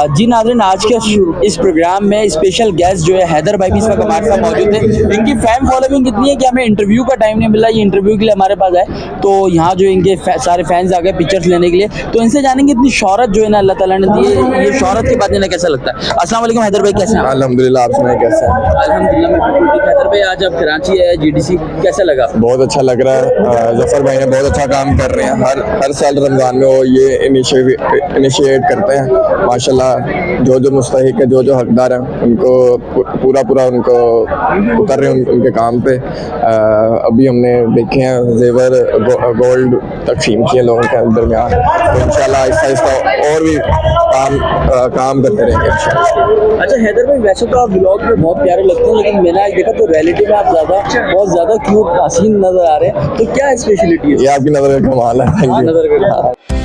जी नाज़रीन, आज के इस प्रोग्राम में स्पेशल गेस्ट जो है हैदर भाई भी इस वक्त हमारे साथ मौजूद है। इनकी फैन फॉलोइंग इतनी है कि हमें इंटरव्यू का टाइम नहीं मिला, ये इंटरव्यू के लिए हमारे पास आए। तो यहाँ जो इनके सारे फैंस आ गए पिक्चर्स लेने के लिए, तो इनसे जानेंगे इतनी शोहरत जो है ना अल्लाह ताला ने दी है, ये शोहरत के बाद इन्हें कैसा लगता है। अस्सलाम वालेकुम हैदर भाई, कैसे हैं आप? अल्हम्दुलिल्लाह, आप सुनाए कैसे हैं? अल्हम्दुलिल्लाह मैं बिल्कुल ठीक। हैदर भाई, आज आप कराची है जीडीसी, कैसा लगा? बहुत अच्छा लग रहा है। जफर भाई ने बहुत अच्छा काम कर रहे हैं। हर साल रमज़ान में वो ये इनिशिएट करते हैं। माशाल्लाह, जो मुस्तहिक है, जो हकदार हैं, उनको पूरा उनको उतर रहे हैं उनके काम पे। अभी हमने देखे हैं जेवर गोल्ड तकसीम किए लोगों के दरमियान। तो इंशाल्लाह आहिस्ता और भी काम करते रहेंगे इंशाल्लाह। अच्छा हैदर भाई, वैसे तो आप व्लॉग में बहुत प्यारे लगते हैं, लेकिन मैंने आज देखा तो रियलिटी में आप बहुत ज़्यादा क्यूट हसीन नज़र आ रहे हैं। तो क्या स्पेशलिटी है? ये आपकी नज़र का कमाल है। नज़र